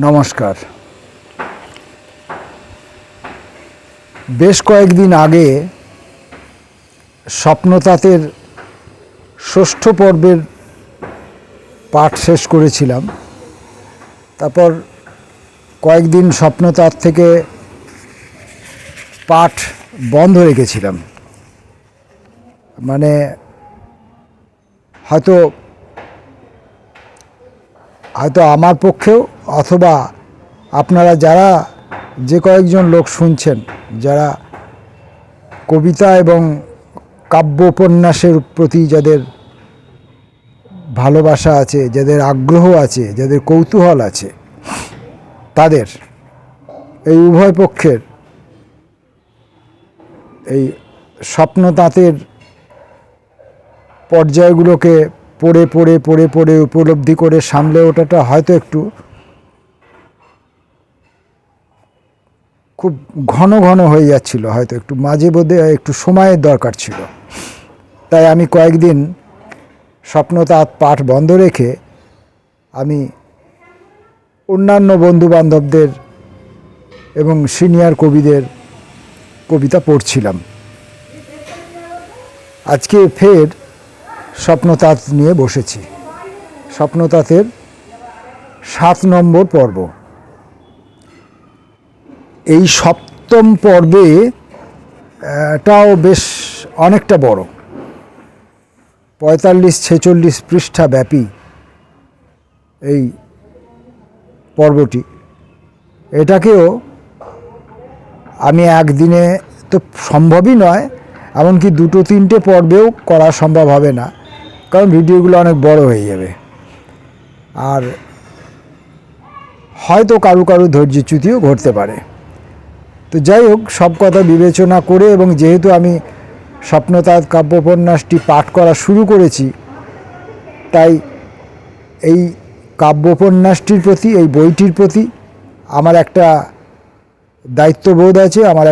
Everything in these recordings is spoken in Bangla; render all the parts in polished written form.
নমস্কার। বেশ কয়েকদিন আগে স্বপ্নতাতের ষষ্ঠ পর্বের পাঠ শেষ করেছিলাম। তারপর কয়েকদিন স্বপ্নতাত থেকে পাঠ বন্ধ রেখেছিলাম। মানে হয়তো আমার পক্ষেও অথবা আপনারা যারা যে কয়েকজন লোক শুনছেন, যারা কবিতা এবং কাব্য উপন্যাসের প্রতি যাদের ভালোবাসা আছে, যাদের আগ্রহ আছে, যাদের কৌতূহল আছে, তাদের এই উভয় পক্ষের এই স্বপ্নতাতের পর্যায়গুলোকে পড়ে পড়ে পড়ে পড়ে উপলব্ধি করে সামলে ওঠাটা হয়তো একটু খুব ঘন ঘন হয়ে যাচ্ছিল, হয়তো একটু মাঝে মধ্যে একটু সময়ের দরকার ছিল। তাই আমি কয়েকদিন স্বপ্নতাত পাঠ বন্ধ রেখে আমি অন্যান্য বন্ধুবান্ধবদের এবং সিনিয়র কবিদের কবিতা পড়ছিলাম। আজকে ফের স্বপ্নতাত নিয়ে বসেছি। স্বপ্নতাতের 7 নম্বর পর্ব। এই 7ম পর্বে এটাও বেশ অনেকটা বড়, 45-46 পৃষ্ঠা ব্যাপী এই পর্বটি। এটাকেও আমি একদিনে তো সম্ভবই নয়, এমনকি 2-3টে পর্বেও করা সম্ভব হবে না, কারণ ভিডিওগুলো অনেক বড় হয়ে যাবে আর হয়তো কারো ধৈর্যচ্যুতিও ঘটতে পারে। তো যাই হোক, সব কথা বিবেচনা করে এবং যেহেতু আমি স্বপ্নতাত কাব্যোপন্যাসটি পাঠ করা শুরু করেছি, তাই এই কাব্যোপন্যাসটির প্রতি, এই বইটির প্রতি আমার একটা দায়িত্ববোধ আছে, আমার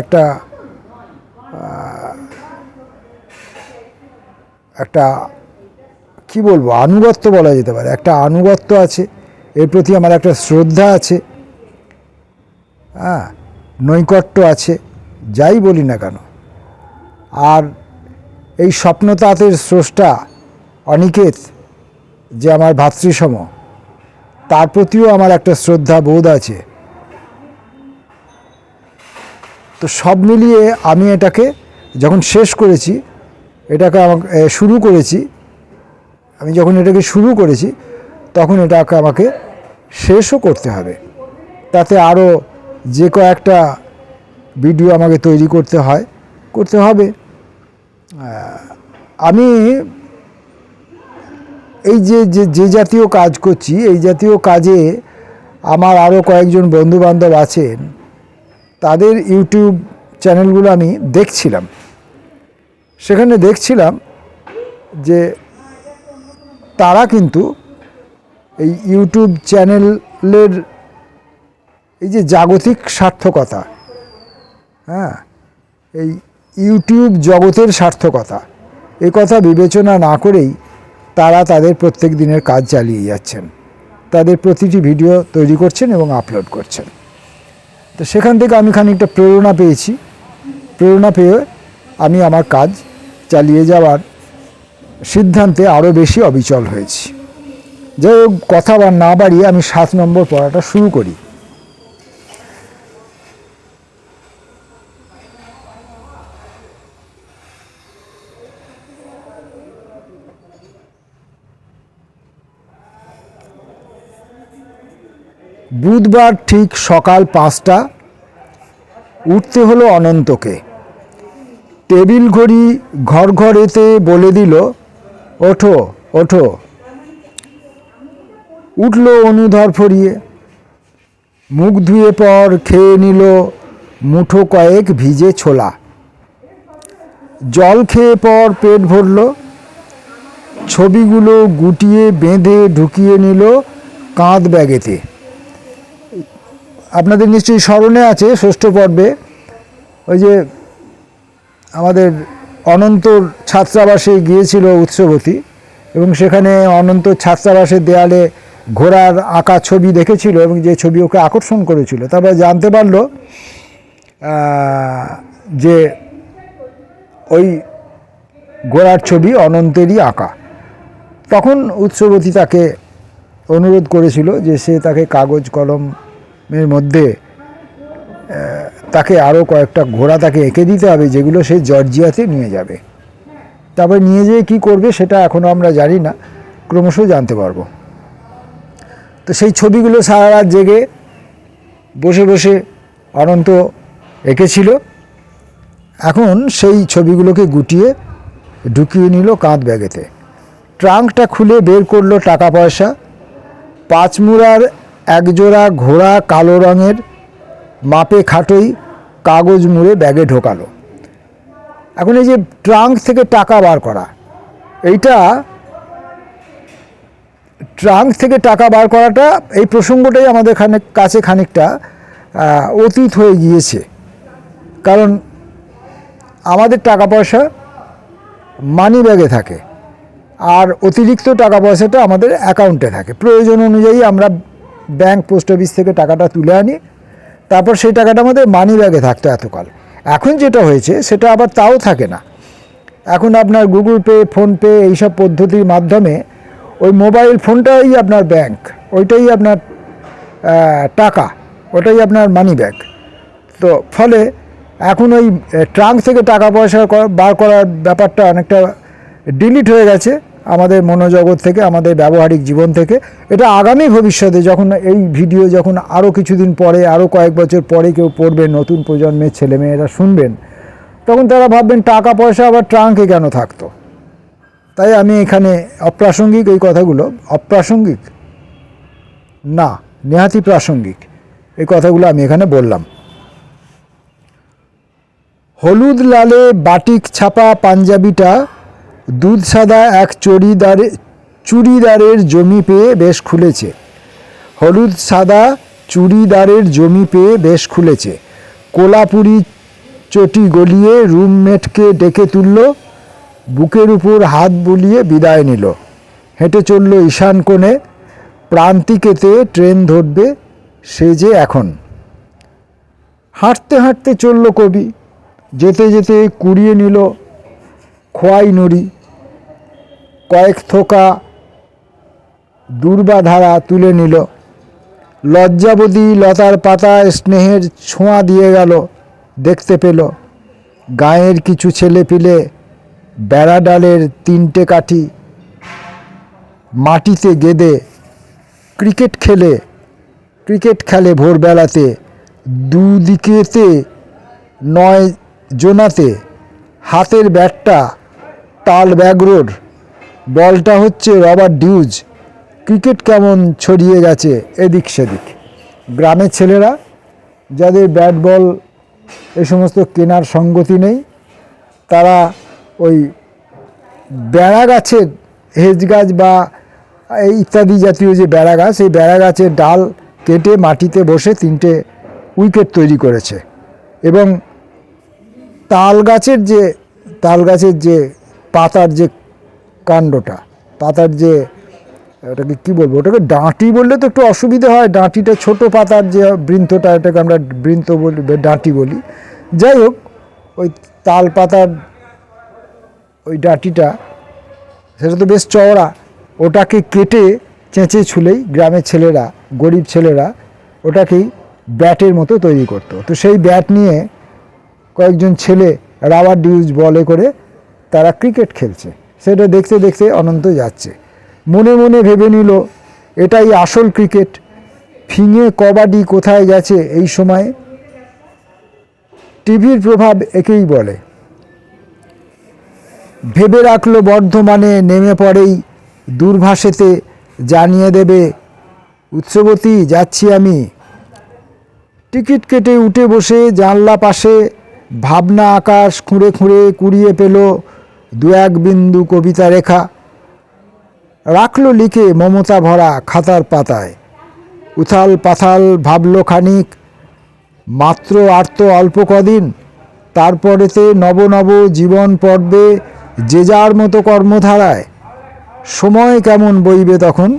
একটা কি বলবো, আনুগত্য বলা যেতে পারে, একটা আনুগত্য আছে, এর প্রতি আমার একটা শ্রদ্ধা আছে, নৈকট্য আছে, যাই বলি না কেন। আর এই স্বপ্নতাতের স্রষ্টা অনিকেত, যে আমার ভাতৃসম, তার প্রতিও আমার একটা শ্রদ্ধা বোধ আছে। তো সব মিলিয়ে আমি এটাকে যখন শেষ করেছি, আমি যখন এটাকে শুরু করেছি তখন এটাকে আমাকে শেষও করতে হবে। তাতে আরও যে কয়েকটা ভিডিও আমাকে তৈরি করতে হবে। আমি এই যে জাতীয় কাজ করছি, এই জাতীয় কাজে আমার আরও কয়েকজন বন্ধুবান্ধব আছেন, তাদের ইউটিউব চ্যানেলগুলো আমি দেখছিলাম। সেখানে দেখছিলাম যে তারা কিন্তু এই ইউটিউব চ্যানেলের এই যে জাগতিক সার্থকতা, এই ইউটিউব জগতের সার্থকতা, এ কথা বিবেচনা না করেই তারা তাদের প্রত্যেক দিনের কাজ চালিয়ে যাচ্ছেন, তাদের প্রতিটি ভিডিও তৈরি করছেন এবং আপলোড করছেন। তো সেখান থেকে আমি খানিকটা প্রেরণা পেয়ে আমি আমার কাজ চালিয়ে যাওয়ার সিদ্ধান্তে আরও বেশি অবিচল হয়েছি। যাই হোক, কথা না বাড়িয়ে আমি 7 নম্বর পড়াটা শুরু করি। বুধবার ঠিক সকাল 5টা উঠতে হলো অনন্তকে। টেবিল ঘড়ি ঘরেতে বলে দিল, ওঠো ওঠো। উঠল অনুধর ফরিয়ে, মুখ ধুয়ে পর খেয়ে নিল মুঠো কয়েক ভিজে ছোলা। জল খেয়ে পর পেট ভরল, ছবিগুলো গুটিয়ে বেঁধে ঢুকিয়ে নিল কাঁধ ব্যাগেতে। আপনাদের নিশ্চয়ই স্মরণে আছে, 6ষ্ঠ পর্বে ওই যে আমাদের অনন্তর ছাত্রাবাসে গিয়েছিল উৎসবতী, এবং সেখানে অনন্ত ছাত্রাবাসের দেয়ালে ঘোড়ার আঁকা ছবি দেখেছিল এবং যে ছবি ওকে আকর্ষণ করেছিল, তারপরে জানতে পারলো যে ওই ঘোড়ার ছবি অনন্তেরই আঁকা। তখন উৎসবতী তাকে অনুরোধ করেছিল যে সে তাকে কাগজ কলমের মধ্যে তাকে আরও কয়েকটা ঘোড়া তাকে এঁকে দিতে হবে, যেগুলো সে জর্জিয়াতে নিয়ে যাবে। তারপরে নিয়ে যেয়ে কী করবে সেটা এখনও আমরা জানি না, ক্রমশ জানতে পারবো। তো সেই ছবিগুলো সারা রাত জেগে বসে বসে অনন্ত এঁকেছিল। এখন সেই ছবিগুলোকে গুটিয়ে ঢুকিয়ে নিল কাঁধ ব্যাগেতে। ট্রাঙ্কটা খুলে বের করলো টাকা পয়সা, 5 মুড়ার একজোড়া ঘোড়া কালো রঙের মাপে খাটোই কাগজ মুড়ে ব্যাগে ঢোকালো। এখন এই যে ট্রাঙ্ক থেকে টাকা বার করা, এইটা ট্রাঙ্ক থেকে টাকা বার করাটা, এই প্রসঙ্গটাই আমাদের কাছে খানিকটা অতীত হয়ে গিয়েছে। কারণ আমাদের টাকা পয়সা মানি ব্যাগে থাকে, আর অতিরিক্ত টাকা পয়সাটা আমাদের অ্যাকাউন্টে থাকে। প্রয়োজন অনুযায়ী আমরা ব্যাংক পোস্ট অফিস থেকে টাকাটা তুলে আনি, তারপর সেই টাকাটা আমাদের মানি ব্যাগে থাকতো এতকাল। এখন যেটা হয়েছে সেটা আবার তাও থাকে না। এখন আপনার গুগল পে, ফোনপে এইসব পদ্ধতির মাধ্যমে ওই মোবাইল ফোনটাই আপনার ব্যাংক, ওইটাই আপনার টাকা, ওটাই আপনার মানি ব্যাগ। তো ফলে এখন ওই ট্রাঙ্ক থেকে টাকা পয়সা বার করার ব্যাপারটা অনেকটা ডিলিট হয়ে গেছে আমাদের মনোজগৎ থেকে, আমাদের ব্যবহারিক জীবন থেকে। এটা আগামী ভবিষ্যতে যখন এই ভিডিও যখন আরও কিছুদিন পরে, আরও কয়েক বছর পরে কেউ পড়বেন, নতুন প্রজন্মের ছেলেমেয়েরা শুনবেন, তখন তারা ভাববেন টাকা পয়সা আবার ট্রাঙ্কে কেন থাকতো। তাই আমি এখানে অপ্রাসঙ্গিক এই কথাগুলো, অপ্রাসঙ্গিক না, নেহাতি প্রাসঙ্গিক এই কথাগুলো আমি এখানে বললাম। হলুদ লালে বাটিক ছাপা পাঞ্জাবিটা দুধ সাদা এক চুড়িদারের জমি পেয়ে বেশ খুলেছে। হলুদ সাদা চুড়িদারের জমি পেয়ে বেশ খুলেছে। কোলাপুরি চটি গলিয়ে রুমমেটকে ডেকে তুলল, বুকের উপর হাত বুলিয়ে বিদায় নিল। হেঁটে চলল ঈশান কোণে, প্রান্তিকেতে ট্রেন ধরবে সে যে এখন। হাঁটতে হাঁটতে চলল কবি, যেতে যেতে কুড়িয়ে নিল খোয়াই নুড়ি। কয়েক থোকা দুর্বাধারা তুলে নিল। লজ্জাবতী লতার পাতায় স্নেহের ছোঁয়া দিয়ে গেল, দেখতে পেল গাঁয়ের কিছু ছেলে পিলে বেড়া ডালের 3টে কাঠি মাটিতে গেঁদে ক্রিকেট খেলে ভোরবেলাতে, দুদিকেতে 9 জোনাতে। হাতের ব্যাটটা তাল ব্যাগরোর, বলটা হচ্ছে রবার্ট ডিউজ। ক্রিকেট কেমন ছড়িয়ে গেছে এদিক সেদিক। গ্রামের ছেলেরা যাদের ব্যাট বল এই সমস্ত কেনার সঙ্গতি নেই, তারা ওই বেড়া গাছের, হেজ গাছ বা এই ইত্যাদি জাতীয় যে বেড়া গাছ, এই বেড়া গাছের ডাল কেটে মাটিতে বসে 3টে উইকেট তৈরি করেছে। এবং তাল গাছের যে পাতার যে কাণ্ডটা, পাতার যে, ওটাকে কী বলবো, ওটাকে ডাঁটি বললে তো একটু অসুবিধা হয়। ডাঁটিটা ছোট পাতার যে বৃন্তটা, এটাকে আমরা বৃন্ত বলি, ডাঁটি বলি। যাই হোক, ওই তাল পাতার ওই ডাঁটিটা, সেটা তো বেশ চওড়া, ওটাকে কেটে চেঁচে ছুলেই গ্রামের ছেলেরা, গরিব ছেলেরা ওটাকেই ব্যাটের মতো তৈরি করতো। তো সেই ব্যাট নিয়ে কয়েকজন ছেলে রাবার ডিউজ বলে করে তারা ক্রিকেট খেলছে। সেটা দেখতে দেখতে অনন্ত যাচ্ছে। মনে মনে ভেবে নিল এটাই আসল ক্রিকেট। ফিঙে কবাডি কোথায় গেছে এই সময়ে। টিভির প্রভাব একেই বলে। ভেবে রাখলো বর্ধমানে নেমে পড়েই দূরভাষেতে জানিয়ে দেবে, উৎসবতী যাচ্ছি আমি। টিকিট কেটে উঠে বসে জানলা পাশে ভাবনা আকাশ খুঁড়ে খুঁড়ে কুড়িয়ে পেল 2-1 বিন্দু কবিতা রেখা। রাখলো লিখে মমতা ভরা খাতার পাতায়। উথাল পাথাল ভাবলো খানিক, মাত্র আর তো অল্প কদিন, তারপরেতে নব নব জীবন পড়বে যে যার মতো কর্মধারায়। সময় কেমন বইবে তখন।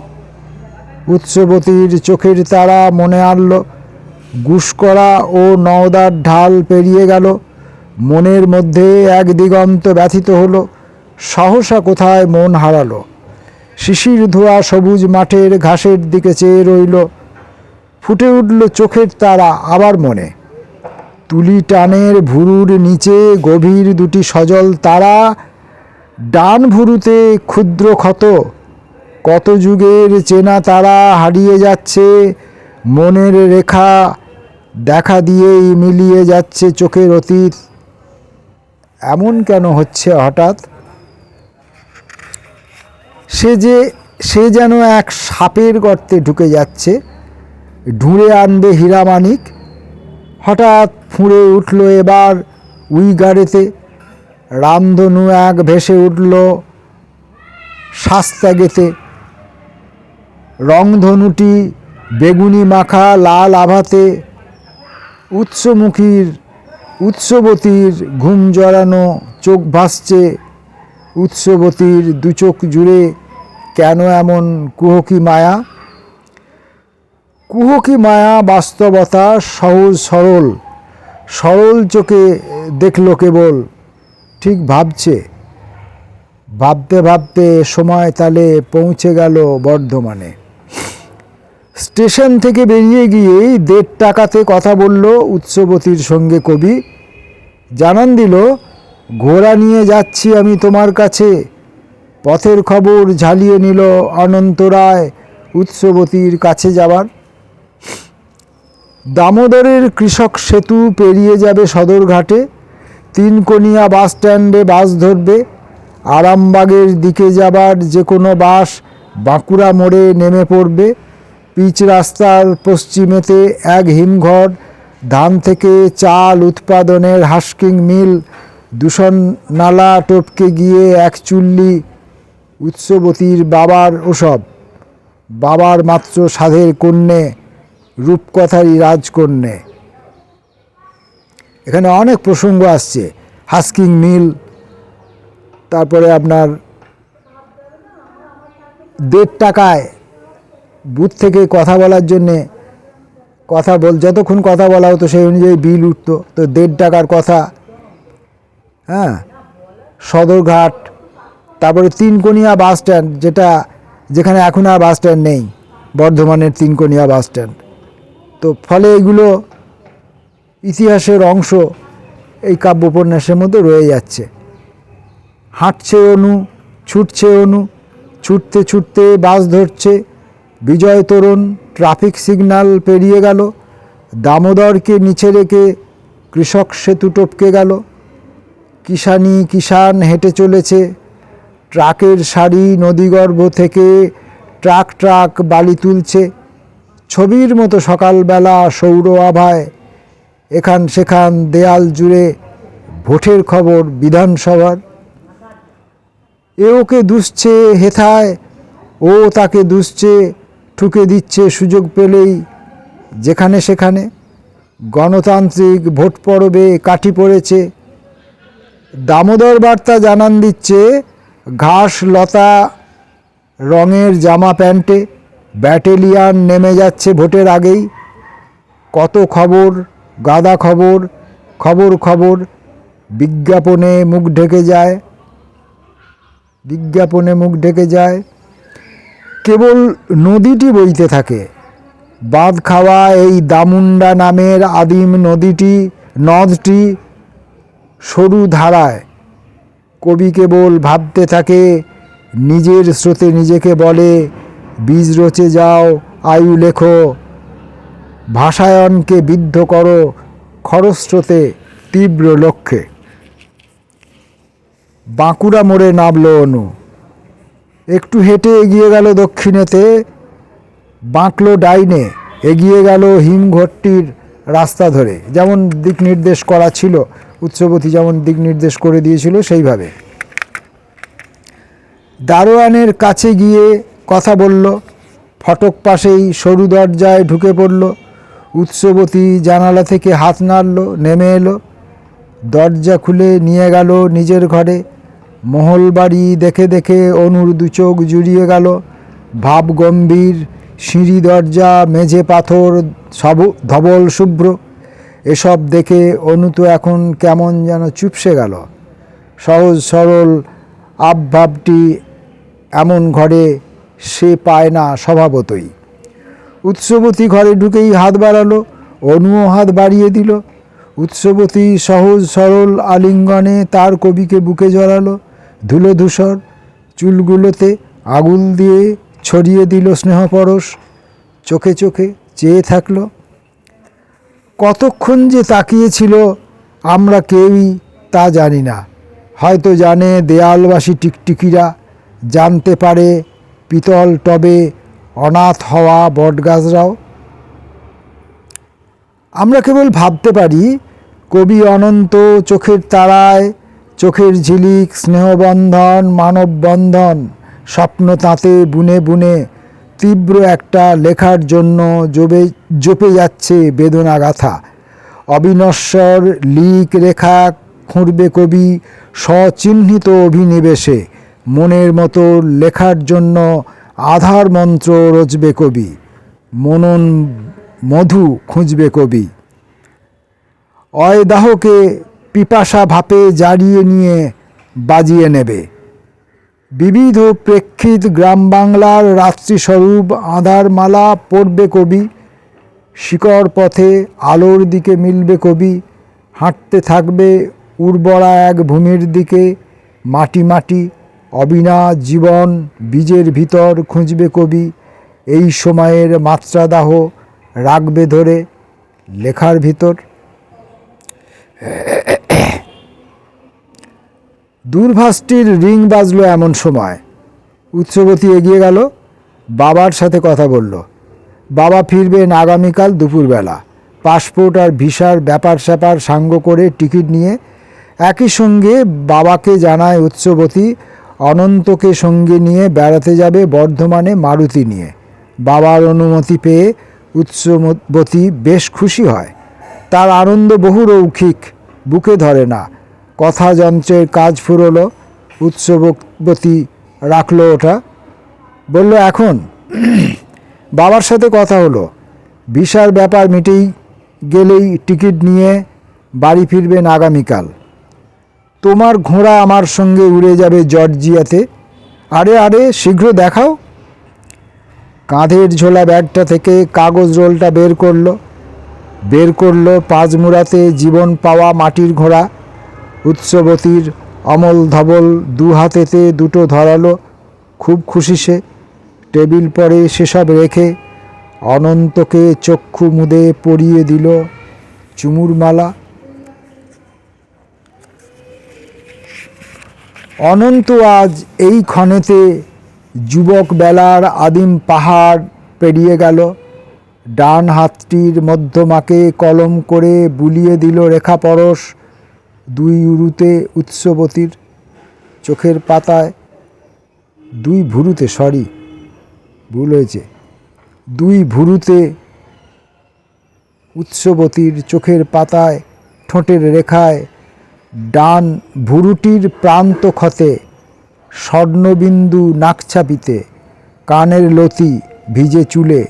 উৎসবতীর চোখের তারা মনে আনল। গুসকরা ও নওদার ঢাল পেরিয়ে গেল। মনের মধ্যে এক দিগন্ত ব্যথিত হলো। সহসা কোথায় মন হারালো। শিশির ধোয়া সবুজ মাঠের ঘাসের দিকে চেয়ে রইল। ফুটে উঠল চোখের তারা আবার মনে। তুলি টানের ভুরুর নিচে গভীর দুটি সজল তারা, ডান ভুরুতে ক্ষুদ্র ক্ষত। কত যুগের চেনা তারা হারিয়ে যাচ্ছে, মনের রেখা দেখা দিয়েই মিলিয়ে যাচ্ছে চোখের অতীত। এমন কেন হচ্ছে হঠাৎ? সে যেন এক সাপের গর্তে ঢুকে যাচ্ছে, ঢুঁড়ে আনবে হীরামানিক। হঠাৎ ফুঁড়ে উঠল এবার উইগারেতে। রামধনু এক ভেসে উঠল শাস্তাগেতে। রংধনুটি বেগুনি মাখা লাল আভাতে। উৎসবতীর ঘুম জড়ানো চোখ ভাসছে। উৎসবতীর দু চোখ জুড়ে কেন এমন কুহকি মায়া? কুহকি মায়া বাস্তবতা সহজ সরল। সরল চোখে দেখল কেবল, ঠিক ভাবছে। ভাবতে ভাবতে সময় তালে পৌঁছে গেল বর্ধমানে। স্টেশন থেকে বেরিয়ে গিয়েই 1.5 টাকাতে কথা বলল উৎসবতীর সঙ্গে কবি। জানান দিল, ঘোড়া নিয়ে যাচ্ছি আমি তোমার কাছে। পথের খবর ঝালিয়ে নিল অনন্ত রায় উৎসবতীর কাছে যাবার। দামোদরের কৃষক সেতু পেরিয়ে যাবে সদরঘাটে। 3কোনিয়া বাস স্ট্যান্ডে বাস ধরবে। আরামবাগের দিকে যাবার যে কোনো বাস বাঁকুড়া মোড়ে নেমে পড়বে। পিচ রাস্তার পশ্চিমেতে এক হিমঘর, ধান থেকে চাল উৎপাদনের হাস্কিং মিল, দূষণ নালা টপকে গিয়ে এক চুল্লি। উৎসবতীর বাবার ওসব। বাবার মাত্র সাধের কন্যে, রূপকথারই রাজকন্যে। এখানে অনেক প্রসঙ্গ আসছে। হাস্কিং মিল, তারপরে আপনার 1.5 টাকায় বুথ থেকে কথা বলার জন্যে যতক্ষণ কথা বলা হতো সেই অনুযায়ী বিল উঠতো। তো 1.5 টাকার কথা। হ্যাঁ, সদরঘাট, তারপরে 3কোনিয়া বাস স্ট্যান্ড, যেখানে এখন আর বাস স্ট্যান্ড নেই, বর্ধমানের 3কোনিয়া বাস স্ট্যান্ড। তো ফলে এগুলো ইতিহাসের অংশ এই কাব্য উপন্যাসের মধ্যে রয়ে যাচ্ছে। হাঁটছে অনু, ছুটছে অনু, ছুটতে ছুটতে বাস ধরছে। বিজয় তোরণ ট্রাফিক সিগন্যাল পেরিয়ে গেল। দামোদরকে নিচে রেখে কৃষক সেতু টপকে গেল। কিষান হেঁটে চলেছে। ট্রাকের সারি নদীগর্ভ থেকে ট্রাক বালি তুলছে। ছবির মতো সকালবেলা সৌর আভায়। এখান সেখান দেয়াল জুড়ে ভোটের খবর বিধানসভার। এ ওকে দুষছে হেথায়, ও তাকে দুষছে, ঠুকে দিচ্ছে সুযোগ পেলেই যেখানে সেখানে। গণতান্ত্রিক ভোট পর্বে কাঠি পড়েছে। দামোদর বার্তা জানান দিচ্ছে ঘাস লতা রঙের জামা প্যান্টে। ব্যাটালিয়ান নেমে যাচ্ছে ভোটের আগেই। কত খবর, গাদা খবর, খবর। বিজ্ঞাপনে মুখ ঢেকে যায়। কেবল নদীটি বইতে থাকে। বাঁধ খাওয়া এই দামুন্ডা নামের আদিম নদটি সরু ধারায়। কবি কেবল ভাবতে থাকে, নিজের স্রোতে নিজেকে বলে, বীজ রচে যাও, আয়ু লেখো, ভাষায়নকে বিদ্ধ করো খরস্রোতে তীব্র লক্ষ্যে। বাঁকুড়া মোড়ে নামল অনু। একটু হেঁটে এগিয়ে গেল দক্ষিণেতে, বাঁকলো ডাইনে, এগিয়ে গেল হিমঘরটির রাস্তা ধরে। যেমন দিক নির্দেশ করা ছিল, উৎসবতী যেমন দিক নির্দেশ করে দিয়েছিল সেইভাবে। দারোয়ানের কাছে গিয়ে কথা বলল। ফটক পাশেই সরু দরজায় ঢুকে পড়ল। উৎসবতী জানালা থেকে হাত নাড়ল, নেমে এলো। দরজা খুলে নিয়ে গেল নিজের ঘরে। মহলবাড়ি দেখে দেখে অনুর 2 চোখ জুড়িয়ে গেল। ভাব গম্ভীর, সিঁড়ি দরজা মেঝে পাথর সব ধবল শুভ্র। এসব দেখে অনু তো এখন কেমন যেন চুপসে গেল। সহজ সরল আবভাবটি এমন ঘরে সে পায় না স্বভাবতই। উৎসবতী ঘরে ঢুকেই হাত বাড়ালো, অনুও হাত বাড়িয়ে দিল। উৎসবতী সহজ সরল আলিঙ্গনে তার কবিকে বুকে জড়ালো। ধুলো ধূসর চুলগুলোতে আঙুল দিয়ে ছড়িয়ে দিল স্নেহপরশ। চোখে চোখে চেয়ে থাকলো। কতক্ষণ যে তাকিয়েছিল আমরা কেউই তা জানি না। হয়তো জানে দেয়ালবাসী টিকটিকিরা, জানতে পারে পিতল টবে অনাথ হওয়া বটগাছরাও। আমরা কেবল ভাবতে পারি কবি অনন্ত চোখের তারায়, চোখের ঝিলিক, স্নেহবন্ধন, মানববন্ধন স্বপ্ন তাঁতে বুনে বুনে তীব্র একটা লেখার জন্য জপে যাচ্ছে বেদনা গাথা। অবিনশ্বর লিক রেখা খুঁড়বে কবি স্বচিহ্নিত অভিনিবেশে। মনের মতো লেখার জন্য আধার মন্ত্র রচবে কবি, মনন মধু খুঁজবে কবি। অয়দাহকে পিপাসা ভাপে জারিয়ে নিয়ে বাজিয়ে নেবে। বিবিধ প্রেক্ষিত গ্রাম বাংলার রাত্রিস্বরূপ আঁধার মালা পড়বে কবি। শিকড় পথে আলোর দিকে মিলবে কবি। হাঁটতে থাকবে উর্বরা এক ভূমির দিকে। মাটি মাটি অবিনাশ জীবন বীজের ভিতর খুঁজবে কবি। এই সময়ের মাত্রাদাহ রাখবে ধরে লেখার ভিতর। দূরভাষটির রিং বাজলো এমন সময়। উৎসবতী এগিয়ে গেল, বাবার সাথে কথা বলল। বাবা ফিরবেন আগামীকাল দুপুরবেলা। পাসপোর্ট আর ভিসার ব্যাপার স্যাপার সাঙ্গ করে টিকিট নিয়ে একই সঙ্গে বাবাকে জানায় উৎসবতী অনন্তকে সঙ্গে নিয়ে বেড়াতে যাবে বর্ধমানে মারুতি নিয়ে। বাবার অনুমতি পেয়ে উৎসবতী বেশ খুশি হয়। তার আনন্দ বহুরৌখিক, বুকে ধরে না। কথা যন্ত্রের কাজ ফুরলো। উৎসবতী রাখলো ওটা, বলল এখন। বাবার সাথে কথা হলো, ভিসার ব্যাপার মিটেই গেলেই টিকিট নিয়ে বাড়ি ফিরবেন আগামীকাল। তোমার ঘোড়া আমার সঙ্গে উড়ে যাবে জর্জিয়াতে। আরে আরে শীঘ্র দেখাও। কাঁধের ঝোলা ব্যাগটা থেকে কাগজ রোলটা বের করলো পাঁচমুড়াতে জীবন পাওয়া মাটির ঘোড়া। উৎসবতীর অমল ধবল দু হাতেতে দুটো ধরালো। খুব খুশি সে। টেবিল পরে সেসব রেখে অনন্তকে চক্ষু মুদে পরিয়ে দিল চুমুর মালা। অনন্ত আজ এই ক্ষণেতে যুবক বেলার আদিম পাহাড় পেরিয়ে গেল। ডান হাতটির মধ্যমাকে কলম করে বুলিয়ে দিল রেখা পরশ। দুই উরুতে উৎসবতীর চোখের পাতায়, দুই ভুরুতে, ভুল হয়েছে, দুই ভুরুতে উৎসবতীর চোখের পাতায়, ঠোঁটের রেখায়, ডান ভুরুটির প্রান্ত ক্ষতে স্বর্ণবিন্দু নাকছাপিতে, কানের লতি ভিজে চুলে।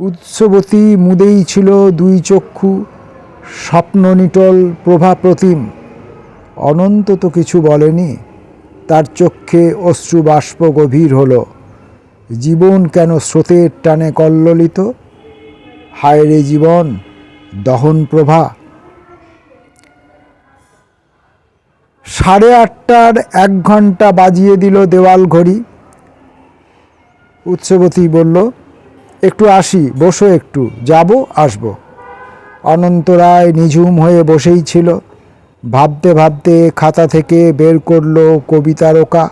উৎসবতী মুদেই ছিল দুই চক্ষু স্বপ্ননিটল প্রভাপ্রতিম। অনন্ত তো কিছু বলেনি। তার চক্ষে অশ্রু বাষ্প গভীর হলো। জীবন কেন স্রোতের টানে কল্লোলিত? হায় রে জীবন, দহন প্রভা। 8:30 1 ঘন্টা বাজিয়ে দিল দেওয়াল ঘড়ি। উৎসবতী বলল, একটু আসি, বসো একটু, যাব আসবো। অনন্ত রায় নিঝুম হয়ে বসেই ছিল। ভাবতে ভাবতে খাতা থেকে বের করলো কবিতা রোকা,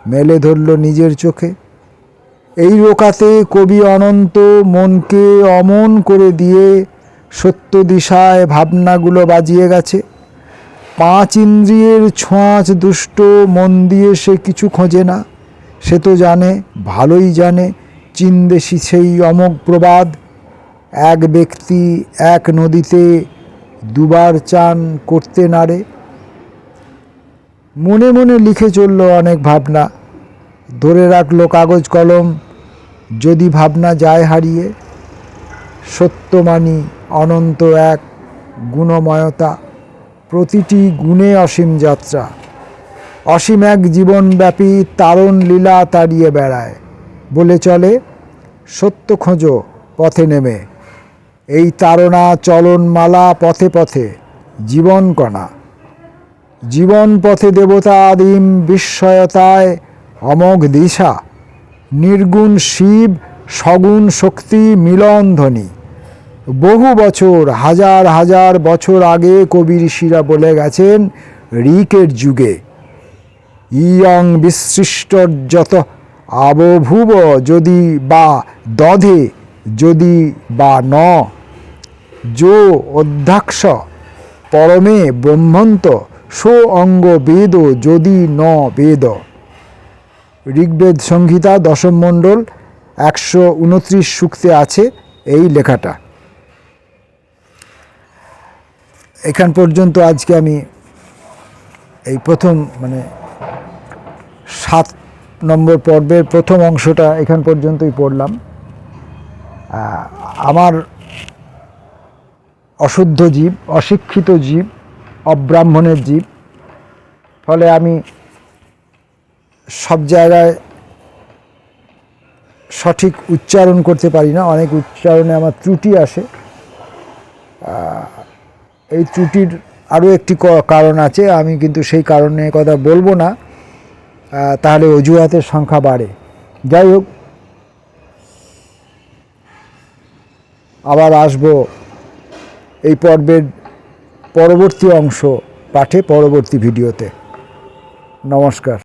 মেলে ধরল নিজের চোখে। এই রোকাতে কবি অনন্ত মনকে অমন করে দিয়ে সত্য দিশায় ভাবনাগুলো বাজিয়ে গেছে। 5 ইন্দ্রিয়ের ছোঁয়াচ দুষ্ট মন দিয়ে সে কিছু খোঁজে না। সে তো জানে, ভালোই জানে, চীনদেশী সেই অমোঘ প্রবাদ, এক ব্যক্তি এক নদীতে দুবার চান করতে নারে। মনে মনে লিখে চলল অনেক ভাবনা। ধরে রাখলো কাগজ কলম, যদি ভাবনা যায় হারিয়ে, সত্যমানি অনন্ত এক গুণময়তা, প্রতিটি গুণে অসীম যাত্রা, অসীম এক জীবনব্যাপী তারণ লীলা তাড়িয়ে বেড়ায়, বলে চলে সত্য খোঁজো পথে নেমে, এই তাড়না চলনমালা পথে পথে জীবন কণা, জীবন পথে দেবতা আদিম বিস্ময়তায় অমোঘ দিশা, নির্গুণ শিব সগুণ শক্তি মিলন ধ্বনি। বহু বছর, হাজার হাজার বছর আগে কবি ঋষিরা বলে গেছেন ঋকের যুগে, ইয়ং বিসৃষ্টর্যত আবভুব যদি বা দধে যদি বা ন, যো অধ্যাক্ষ পরমে ব্রহ্মন্ত সো অঙ্গ বেদ যদি ন বেদ। ঋগ্বেদ সংহিতা 10ম মণ্ডল 129 সূক্তে আছে এই লেখাটা। এখান পর্যন্ত আজকে আমি এই প্রথম 7 নম্বর পর্বের প্রথম অংশটা এখান পর্যন্তই পড়লাম। আমার অশুদ্ধ জীব, অশিক্ষিত জীব, অব্রাহ্মণের জীব, ফলে আমি সব জায়গায় সঠিক উচ্চারণ করতে পারি না, অনেক উচ্চারণে আমার ত্রুটি আসে। এই ত্রুটির আরও একটি কারণ আছে, আমি কিন্তু সেই কারণে কথা বলবো না, তাহলে অজুহাতের সংখ্যা বাড়ে। যাই হোক, আবার আসবো এই পর্বের পরবর্তী অংশ পাঠে পরবর্তী ভিডিওতে। নমস্কার।